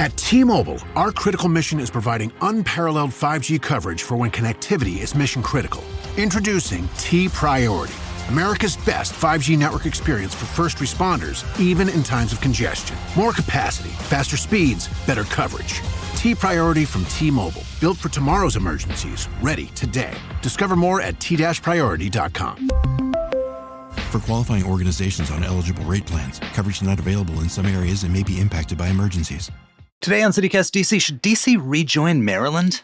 At T-Mobile, our critical mission is providing unparalleled 5G coverage for when connectivity is mission critical. Introducing T-Priority, America's best 5G network experience for first responders, even in times of congestion. More capacity, faster speeds, better coverage. T-Priority from T-Mobile, built for tomorrow's emergencies, ready today. Discover more at t-priority.com. For qualifying organizations on eligible rate plans, coverage not available in some areas and may be impacted by emergencies. Today on CityCast DC, should DC rejoin Maryland?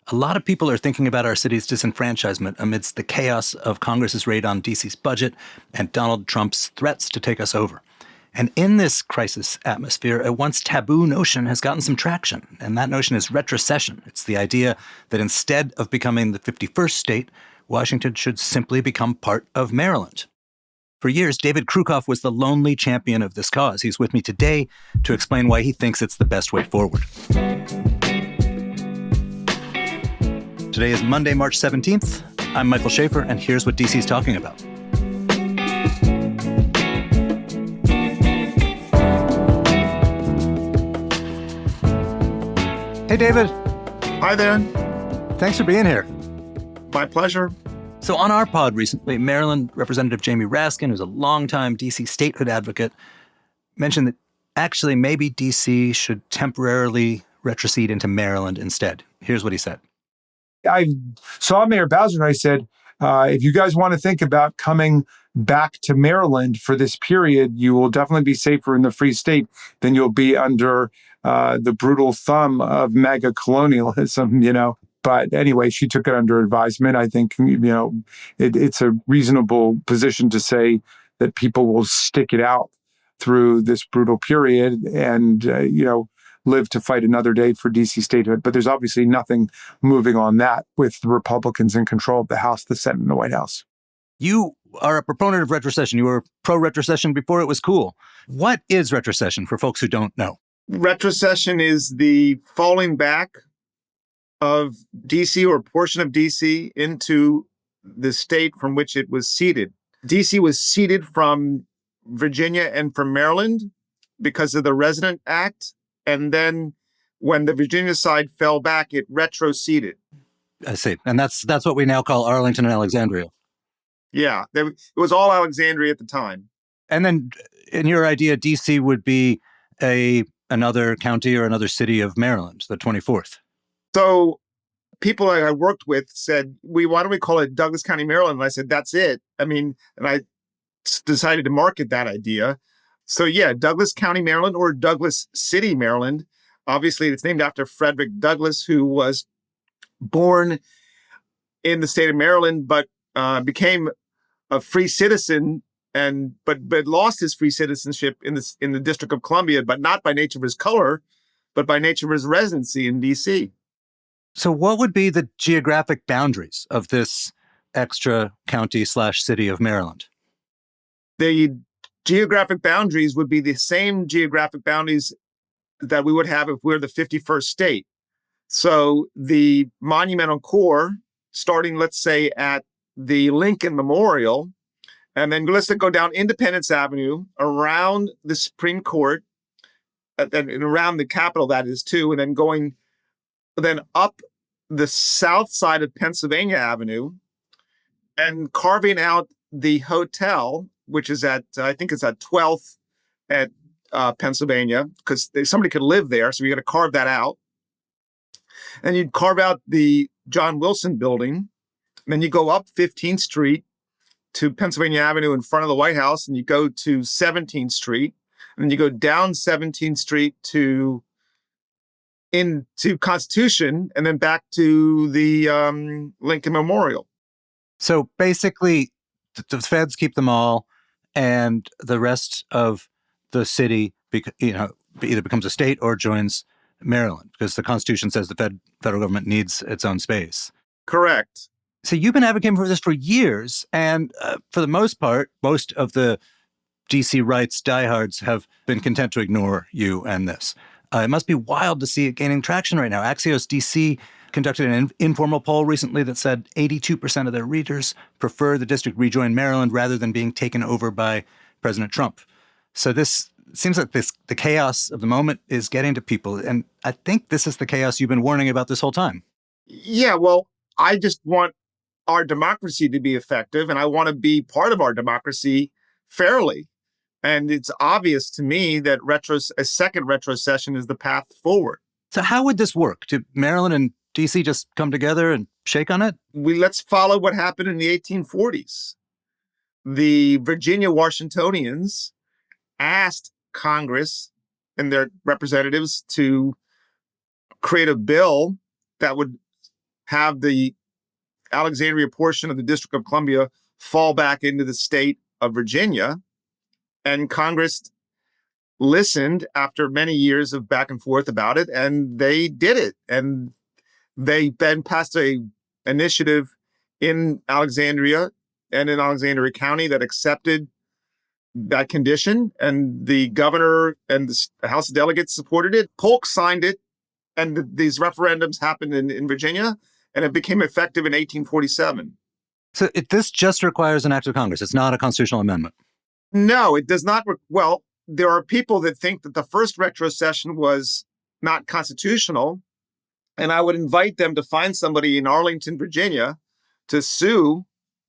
A lot of people are thinking about our city's disenfranchisement amidst the chaos of Congress's raid on DC's budget and Donald Trump's threats to take us over. And in this crisis atmosphere, a once taboo notion has gotten some traction, and that notion is retrocession. It's the idea that instead of becoming the 51st state, Washington should simply become part of Maryland. For years, David Krucoff was the lonely champion of this cause. He's with me today to explain why he thinks it's the best way forward. Today is Monday, March 17th. I'm Michael Schaefer, and here's what DC's talking about. Hey, David. Hi there. Thanks for being here. My pleasure. So on our pod recently, Maryland Representative Jamie Raskin, who's a longtime D.C. statehood advocate, mentioned that actually maybe D.C. should temporarily retrocede into Maryland instead. Here's what he said. I saw Mayor Bowser and I said, if you guys want to think about coming back to Maryland for this period, you will definitely be safer in the Free State than you'll be under the brutal thumb of mega colonialism, But anyway, she took it under advisement. I think, it's a reasonable position to say that people will stick it out through this brutal period and, live to fight another day for DC statehood. But there's obviously nothing moving on that with the Republicans in control of the House, the Senate, and the White House. You are a proponent of retrocession. You were pro-retrocession before it was cool. What is retrocession for folks who don't know? Retrocession is the falling back of DC or a portion of DC into the state from which it was ceded. DC was ceded from Virginia and from Maryland because of the Resident Act. And then when the Virginia side fell back, it retroceded. I see. And that's what we now call Arlington and Alexandria. Yeah, it was all Alexandria at the time. And then in your idea, DC would be another county or another city of Maryland, the 24th. So people I worked with said, why don't we call it Douglas County, Maryland? And I said, that's it. And I decided to market that idea. So yeah, Douglas County, Maryland, or Douglas City, Maryland. Obviously, it's named after Frederick Douglass, who was born in the state of Maryland, but became a free citizen but lost his free citizenship in the District of Columbia, but not by nature of his color, but by nature of his residency in D.C. So what would be the geographic boundaries of this extra county/city of Maryland? The geographic boundaries would be the same geographic boundaries that we would have if we're the 51st state. So the monumental core, starting, let's say, at the Lincoln Memorial, and then let's go down Independence Avenue, around the Supreme Court, and around the Capitol, that is, too, and then up the south side of Pennsylvania Avenue, and carving out the hotel, which is I think it's at 12th at Pennsylvania, because somebody could live there, so you got to carve that out. And you'd carve out the John Wilson building, and then you go up 15th Street to Pennsylvania Avenue in front of the White House, and you go to 17th Street, and then you go down 17th Street into Constitution, and then back to the Lincoln Memorial. So basically, the feds keep them all, and the rest of the city, either becomes a state or joins Maryland, because the Constitution says the federal government needs its own space. Correct. So you've been advocating for this for years, and for the most part, most of the DC rights diehards have been content to ignore you and this. It must be wild to see it gaining traction right now. Axios DC conducted an informal poll recently that said 82% of their readers prefer the district rejoin Maryland rather than being taken over by President Trump. So this it seems like the chaos of the moment is getting to people. And I think this is the chaos you've been warning about this whole time. Yeah, well, I just want our democracy to be effective, and I want to be part of our democracy fairly. And it's obvious to me that a second retrocession is the path forward. So how would this work? Do Maryland and D.C. just come together and shake on it? Let's follow what happened in the 1840s. The Virginia Washingtonians asked Congress and their representatives to create a bill that would have the Alexandria portion of the District of Columbia fall back into the state of Virginia. And Congress listened after many years of back and forth about it, and they did it. And they then passed an initiative in Alexandria and in Alexandria County that accepted that condition. And the governor and the House of Delegates supported it. Polk signed it. And these referendums happened in Virginia, and it became effective in 1847. So this just requires an act of Congress. It's not a constitutional amendment. No, it does not. Well, there are people that think that the first retrocession was not constitutional. And I would invite them to find somebody in Arlington, Virginia, to sue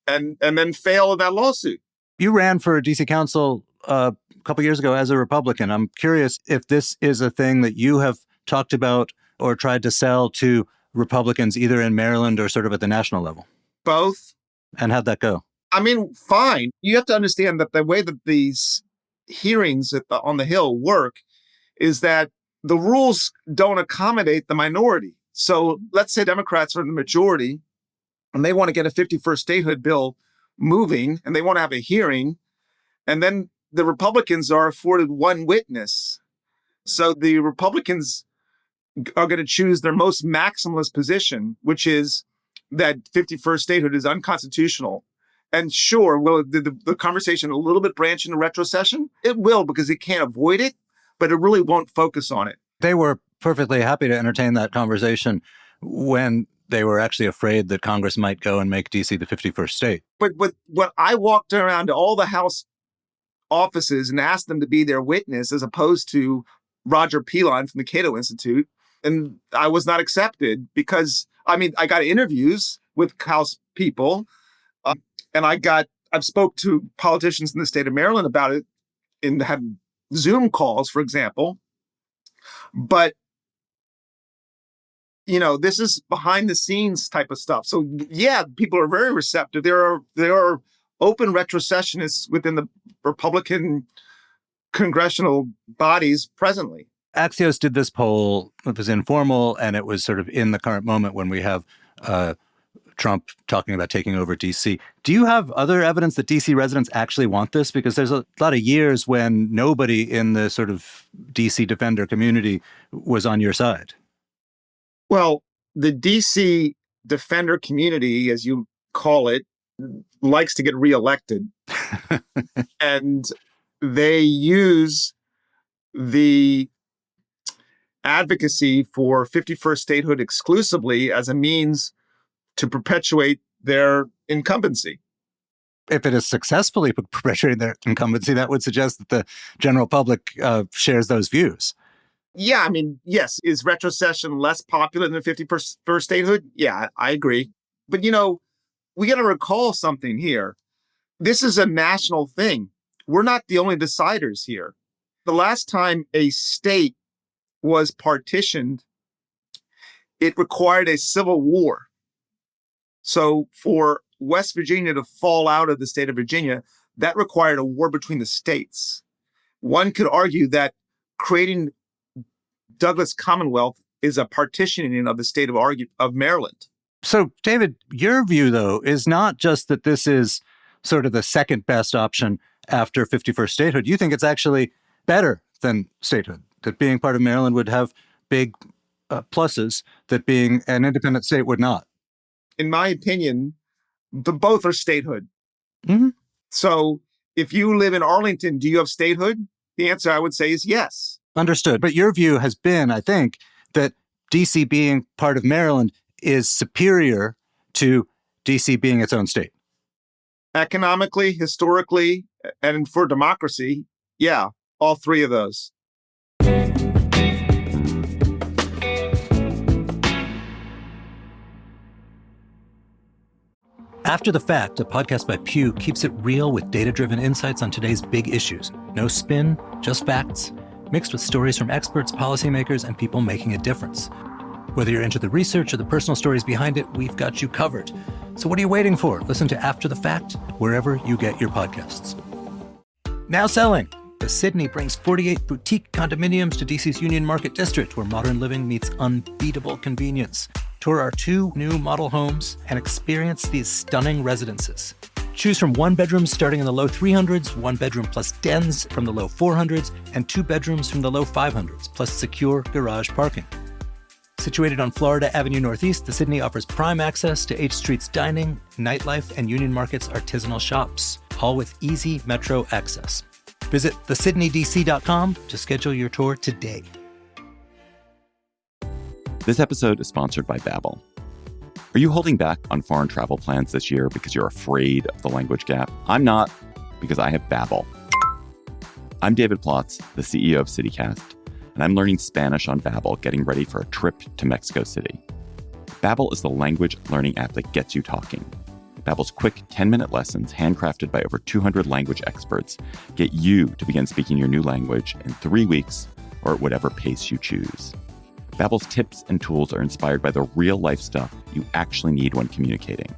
and then fail in that lawsuit. You ran for DC Council a couple years ago as a Republican. I'm curious if this is a thing that you have talked about or tried to sell to Republicans either in Maryland or sort of at the national level. Both. And how'd that go? I mean, fine. You have to understand that the way that these hearings on the Hill work is that the rules don't accommodate the minority. So let's say Democrats are in the majority and they want to get a 51st statehood bill moving and they want to have a hearing. And then the Republicans are afforded one witness. So the Republicans are going to choose their most maximalist position, which is that 51st statehood is unconstitutional. And sure, will the conversation a little bit branch into retrocession? It will, because it can't avoid it, but it really won't focus on it. They were perfectly happy to entertain that conversation when they were actually afraid that Congress might go and make D.C. the 51st state. But when I walked around to all the House offices and asked them to be their witness, as opposed to Roger Pilon from the Cato Institute, and I was not accepted because, I mean, I got interviews with House people, and I've spoke to politicians in the state of Maryland about it and had Zoom calls, for example. But, this is behind the scenes type of stuff. So yeah, people are very receptive. There are open retrocessionists within the Republican congressional bodies presently. Axios did this poll. It was informal, and it was sort of in the current moment when we have Trump talking about taking over D.C. Do you have other evidence that D.C. residents actually want this? Because there's a lot of years when nobody in the sort of D.C. defender community was on your side. Well, the D.C. defender community, as you call it, likes to get reelected. And they use the advocacy for 51st statehood exclusively as a means to perpetuate their incumbency. If it is successfully perpetuating their incumbency, that would suggest that the general public shares those views. Yeah, I mean, yes. Is retrocession less popular than 51st statehood? Yeah, I agree. But, we got to recall something here. This is a national thing. We're not the only deciders here. The last time a state was partitioned, it required a civil war. So for West Virginia to fall out of the state of Virginia, that required a war between the states. One could argue that creating Douglas Commonwealth is a partitioning of the state of Maryland. So, David, your view, though, is not just that this is sort of the second best option after 51st statehood. You think it's actually better than statehood, that being part of Maryland would have big pluses that being an independent state would not. In my opinion, both are statehood. Mm-hmm. So if you live in Arlington, do you have statehood? The answer I would say is yes. Understood. But your view has been, I think, that D.C. being part of Maryland is superior to D.C. being its own state. Economically, historically, and for democracy, yeah. all three of those. After the Fact, a podcast by Pew, keeps it real with data-driven insights on today's big issues. No spin, just facts, mixed with stories from experts, policymakers, and people making a difference. Whether you're into the research or the personal stories behind it, we've got you covered. So what are you waiting for? Listen to After the Fact wherever you get your podcasts. Now selling. The Sydney brings 48 boutique condominiums to DC's Union Market District, where modern living meets unbeatable convenience. Tour our 2 new model homes and experience these stunning residences. Choose from 1 bedrooms starting in the low 300s, 1 bedroom plus dens from the low 400s, and 2 bedrooms from the low 500s, plus secure garage parking. Situated on Florida Avenue Northeast, the Sydney offers prime access to H Street's dining, nightlife, and Union Market's artisanal shops, all with easy metro access. Visit thesydneydc.com to schedule your tour today. This episode is sponsored by Babbel. Are you holding back on foreign travel plans this year because you're afraid of the language gap? I'm not, because I have Babbel. I'm David Plotz, the CEO of CityCast, and I'm learning Spanish on Babbel, getting ready for a trip to Mexico City. Babbel is the language learning app that gets you talking. Babbel's quick 10-minute lessons, handcrafted by over 200 language experts, get you to begin speaking your new language in 3 weeks or at whatever pace you choose. Babbel's tips and tools are inspired by the real-life stuff you actually need when communicating.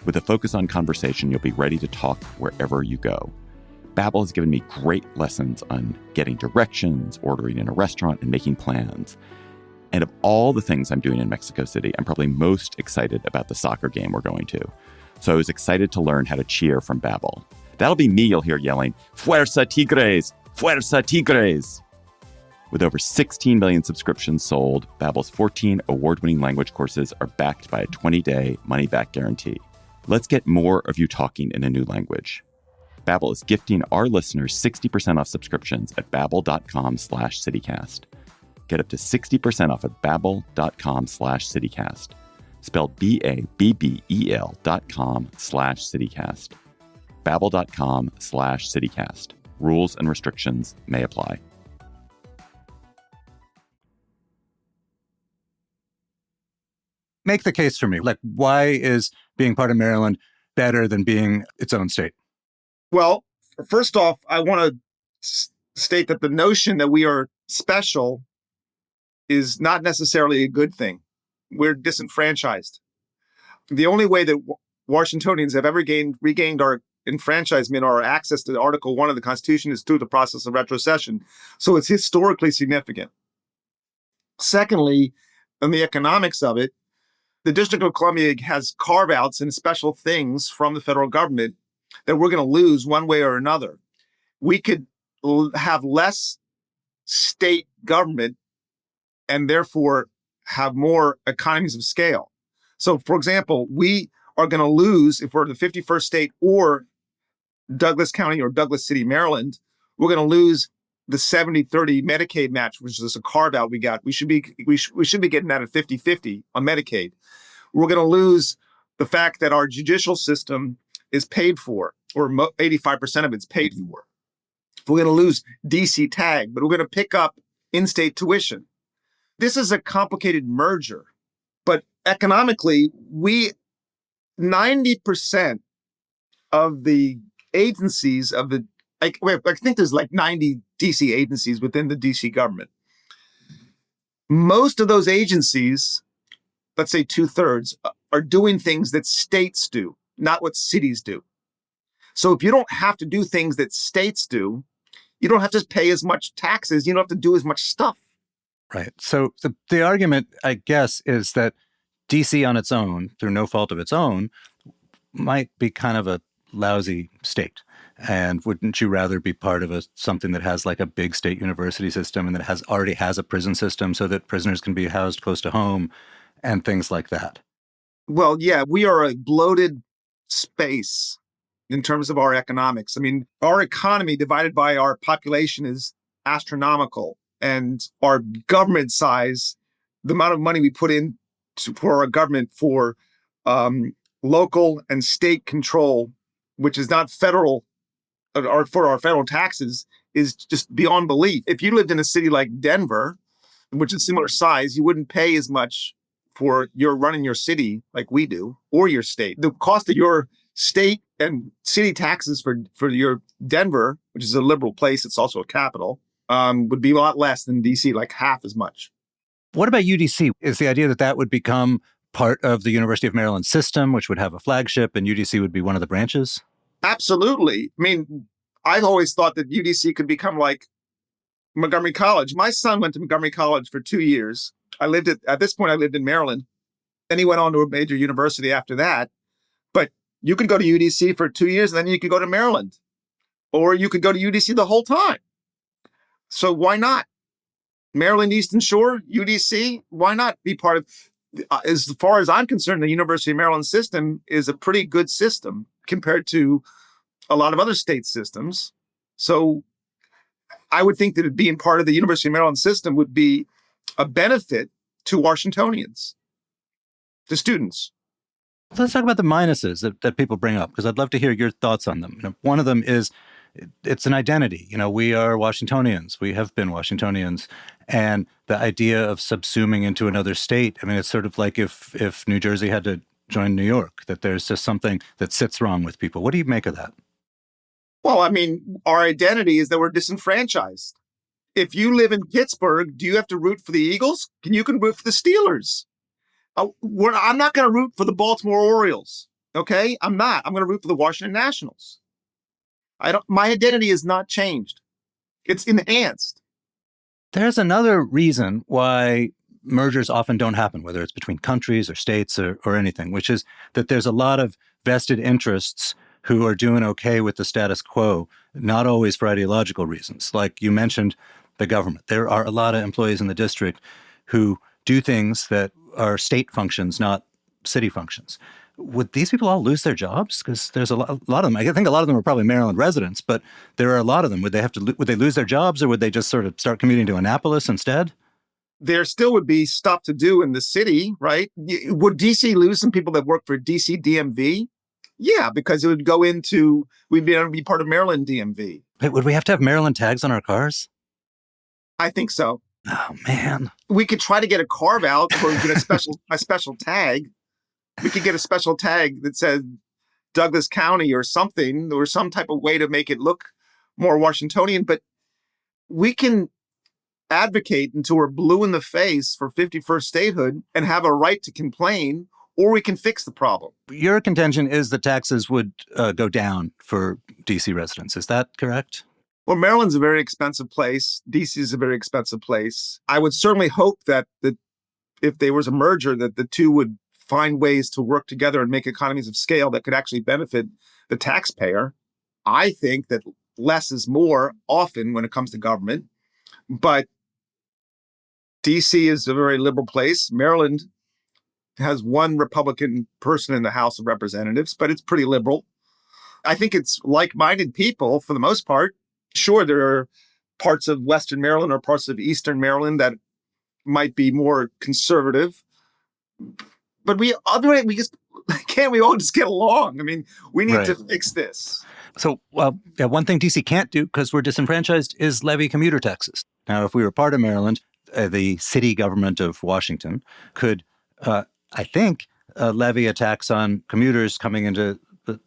With a focus on conversation, you'll be ready to talk wherever you go. Babbel has given me great lessons on getting directions, ordering in a restaurant, and making plans. And of all the things I'm doing in Mexico City, I'm probably most excited about the soccer game we're going to. So I was excited to learn how to cheer from Babbel. That'll be me you'll hear yelling, "Fuerza Tigres! Fuerza Tigres!" With over 16 million subscriptions sold, Babbel's 14 award-winning language courses are backed by a 20-day money-back guarantee. Let's get more of you talking in a new language. Babbel is gifting our listeners 60% off subscriptions at babbel.com/citycast. Get up to 60% off at babbel.com/citycast. Spelled BABBEL.com/citycast. Babbel.com/citycast. Rules and restrictions may apply. Make the case for me. Like, why is being part of Maryland better than being its own state? Well, first off, I want to state that the notion that we are special is not necessarily a good thing. We're disenfranchised. The only way that Washingtonians have ever regained our enfranchisement or access to Article 1 of the Constitution is through the process of retrocession. So it's historically significant. Secondly, in the economics of it, the District of Columbia has carve-outs and special things from the federal government that we're going to lose one way or another. We could have less state government and therefore have more economies of scale. So, for example, we are going to lose, if we're the 51st state or Douglas County or Douglas City, Maryland, we're going to lose the 70-30 Medicaid match, which is a carve-out we got. We should be getting that at 50-50 on Medicaid. We're going to lose the fact that our judicial system is paid for, or 85% of it's paid for. We're going to lose DC tag, but we're going to pick up in-state tuition. This is a complicated merger, but economically, 90% of the agencies of the, I think there's like 90 DC agencies within the DC government. Most of those agencies, let's say 2/3, are doing things that states do, not what cities do. So if you don't have to do things that states do, you don't have to pay as much taxes, you don't have to do as much stuff. Right. So the argument, I guess, is that DC on its own, through no fault of its own, might be kind of a lousy state. And wouldn't you rather be part of something that has like a big state university system and that already has a prison system so that prisoners can be housed close to home and things like that? Well, yeah, we are a bloated space in terms of our economics. I mean, our economy divided by our population is astronomical. And our government size, the amount of money we put in for our government for local and state control, which is not federal, or for our federal taxes, is just beyond belief. If you lived in a city like Denver, which is similar size, you wouldn't pay as much for your running your city like we do, or your state. The cost of your state and city taxes for your Denver, which is a liberal place, it's also a capital, would be a lot less than DC, like half as much. What about UDC? Is the idea that that would become part of the University of Maryland system, which would have a flagship, and UDC would be one of the branches? Absolutely. I mean, I've always thought that UDC could become like Montgomery College. My son went to Montgomery College for 2 years. At this point, I lived in Maryland. Then he went on to a major university after that. But you could go to UDC for 2 years, and then you could go to Maryland. Or you could go to UDC the whole time. So why not? Maryland Eastern Shore, UDC, why not be part of, as far as I'm concerned, the University of Maryland system is a pretty good system compared to a lot of other state systems. So I would think that being part of the University of Maryland system would be a benefit to Washingtonians, to students. Let's talk about the minuses that people bring up, because I'd love to hear your thoughts on them. One of them is it's an identity. We are Washingtonians. We have been Washingtonians. And the idea of subsuming into another state, I mean, it's sort of like if New Jersey had to join New York, that there's just something that sits wrong with people. What do you make of that? Well, I mean, our identity is that we're disenfranchised. If you live in Pittsburgh, do you have to root for the Eagles? You can root for the Steelers. I'm not going to root for the Baltimore Orioles. Okay? I'm not. I'm going to root for the Washington Nationals. My identity is not changed. It's enhanced. There's another reason why mergers often don't happen, whether it's between countries or states or anything, which is that there's a lot of vested interests who are doing okay with the status quo, not always for ideological reasons. Like you mentioned, the government. There are a lot of employees in the district who do things that are state functions, not city functions. Would these people all lose their jobs? Because there's a lot of them. I think a lot of them are probably Maryland residents, but there are a lot of them. Would they lose their jobs, or would they just sort of start commuting to Annapolis instead? There still would be stuff to do in the city, right? Would DC lose some people that work for DC DMV? Yeah, because it would go into, we'd be part of Maryland DMV. Wait, would we have to have Maryland tags on our cars? I think so. Oh, man. We could try to get a carve out or get a special tag. We could get a special tag that says Douglas County or something, or some type of way to make it look more Washingtonian. But we can advocate until we're blue in the face for 51st statehood and have a right to complain, or we can fix the problem. Your contention is that taxes would go down for DC residents. Is that correct? Well, Maryland's a very expensive place. DC is a very expensive place. I would certainly hope that if there was a merger, that the two would find ways to work together and make economies of scale that could actually benefit the taxpayer. I think that less is more often when it comes to government. But DC is a very liberal place. Maryland has one Republican person in the House of Representatives, but it's pretty liberal. I think it's like-minded people for the most part. Sure, there are parts of Western Maryland or parts of Eastern Maryland that might be more conservative. But can't we all just get along? I mean, we need to fix this. So, one thing DC can't do, because we're disenfranchised, is levy commuter taxes. Now, if we were part of Maryland, the city government of Washington could, I think, levy a tax on commuters coming into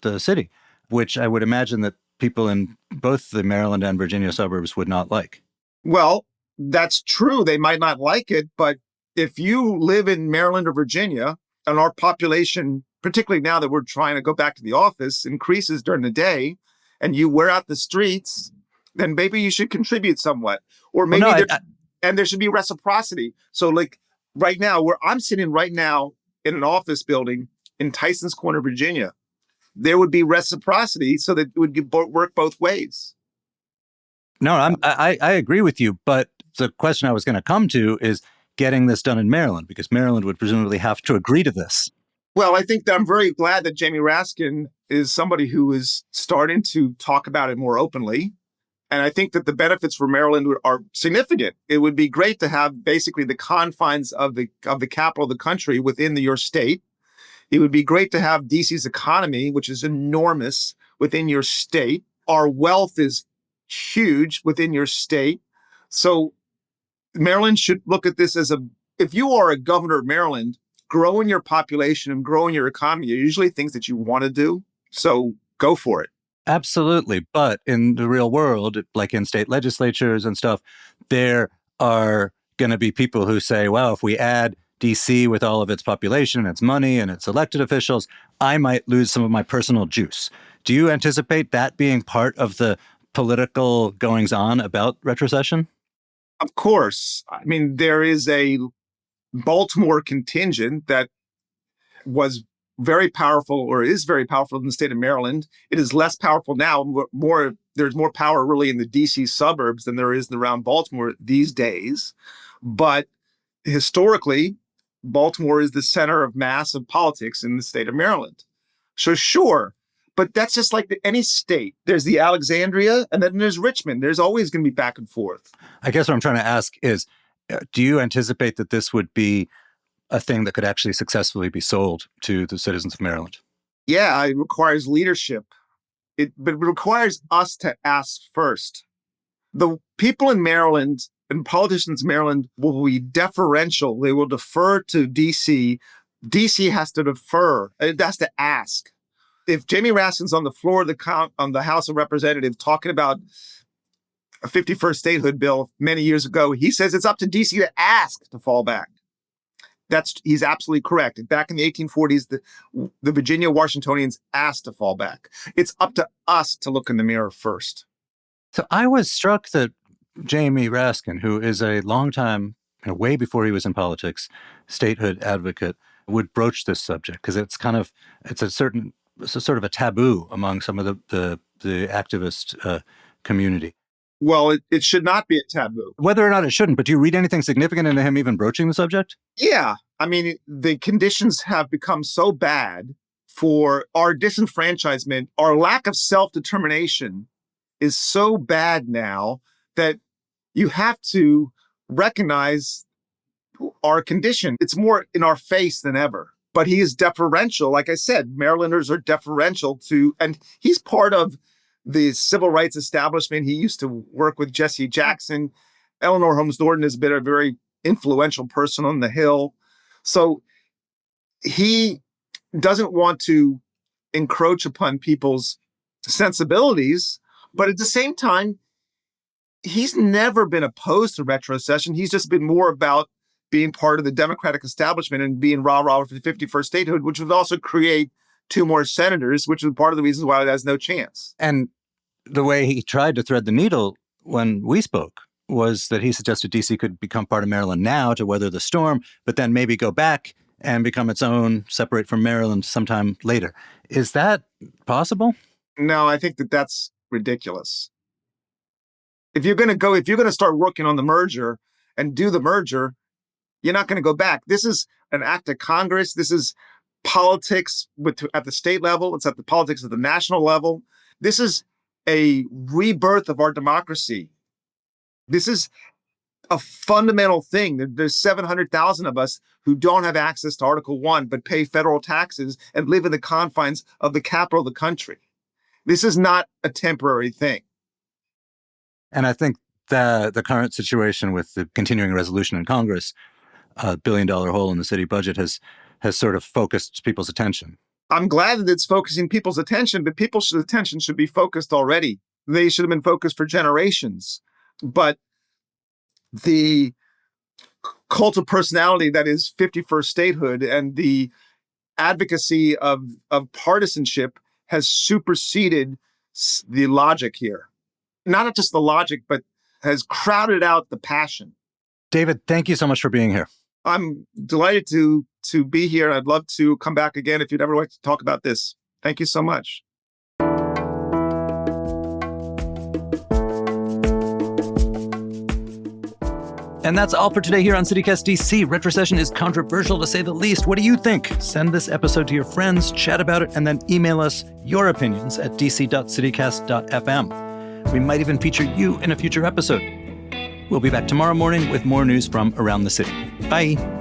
the city, which I would imagine that people in both the Maryland and Virginia suburbs would not like. Well, that's true. They might not like it, but if you live in Maryland or Virginia, and our population, particularly now that we're trying to go back to the office, increases during the day, and you wear out the streets, then maybe you should contribute somewhat. Or maybe and there should be reciprocity. So like right now, where I'm sitting right now in an office building in Tyson's Corner, Virginia, there would be reciprocity so that it would work both ways. No, I agree with you. But the question I was going to come to is getting this done in Maryland, because Maryland would presumably have to agree to this. Well, I think that I'm very glad that Jamie Raskin is somebody who is starting to talk about it more openly. And I think that the benefits for Maryland are significant. It would be great to have basically the confines of the capital of the country within your state. It would be great to have DC's economy, which is enormous, within your state. Our wealth is huge within your state. So Maryland should look at this as if you are a governor of Maryland, growing your population and growing your economy are usually things that you want to do. So go for it. Absolutely. But in the real world, like in state legislatures and stuff, there are going to be people who say, well, if we add DC with all of its population, its money, and its elected officials, I might lose some of my personal juice. Do you anticipate that being part of the political goings-on about retrocession? Of course. I mean, there is a Baltimore contingent that was very powerful, or is very powerful in the state of Maryland. It is less powerful now. There's more power really in the DC suburbs than there is around Baltimore these days. But historically, Baltimore is the center of massive politics in the state of Maryland. So sure, but that's just like any state. There's the Alexandria, and then there's Richmond. There's always going to be back and forth. I guess what I'm trying to ask is, do you anticipate that this would be a thing that could actually successfully be sold to the citizens of Maryland? Yeah, it requires leadership. But it requires us to ask first. The people in Maryland and politicians in Maryland will be deferential. They will defer to DC. DC has to defer. It has to ask. If Jamie Raskin's on the floor of the House of Representatives talking about a 51st statehood bill many years ago, he says it's up to DC to ask to fall back. He's absolutely correct. Back in the 1840s, the Virginia Washingtonians asked to fall back. It's up to us to look in the mirror first. So I was struck that Jamie Raskin, who is a longtime, way before he was in politics, statehood advocate, would broach this subject because it's a sort of a taboo among some of the activist community. Well, it should not be a taboo. Whether or not it shouldn't, but do you read anything significant into him even broaching the subject? Yeah. I mean, the conditions have become so bad for our disenfranchisement. Our lack of self-determination is so bad now that you have to recognize our condition. It's more in our face than ever. But he is deferential. Like I said, Marylanders are deferential to, and he's part of the civil rights establishment. He used to work with Jesse Jackson. Eleanor Holmes Norton has been a very influential person on the Hill. So he doesn't want to encroach upon people's sensibilities, but at the same time, he's never been opposed to retrocession. He's just been more about being part of the Democratic establishment and being rah-rah for the 51st statehood, which would also create 2 more senators, which is part of the reasons why it has no chance. And the way he tried to thread the needle when we spoke was that he suggested DC could become part of Maryland now to weather the storm, but then maybe go back and become its own, separate from Maryland sometime later. Is that possible? No, I think that's ridiculous. If you're going to start working on the merger and do the merger, you're not going to go back. This is an act of Congress. This is politics at the state level. It's at the politics at the national level. This is a rebirth of our democracy. This is a fundamental thing. There's 700,000 of us who don't have access to Article 1, but pay federal taxes and live in the confines of the capital of the country. This is not a temporary thing. And I think the current situation with the continuing resolution in Congress, $1 billion hole in the city budget, has sort of focused people's attention. I'm glad that it's focusing people's attention, but people's attention should be focused already. They should have been focused for generations. But the cult of personality that is 51st statehood and the advocacy of partisanship has superseded the logic here. Not just the logic, but has crowded out the passion. David, thank you so much for being here. I'm delighted to be here. I'd love to come back again if you'd ever like to talk about this. Thank you so much. And that's all for today here on CityCast DC. Retrocession is controversial to say the least. What do you think? Send this episode to your friends, chat about it, and then email us your opinions at dc.citycast.fm. We might even feature you in a future episode. We'll be back tomorrow morning with more news from around the city. Bye.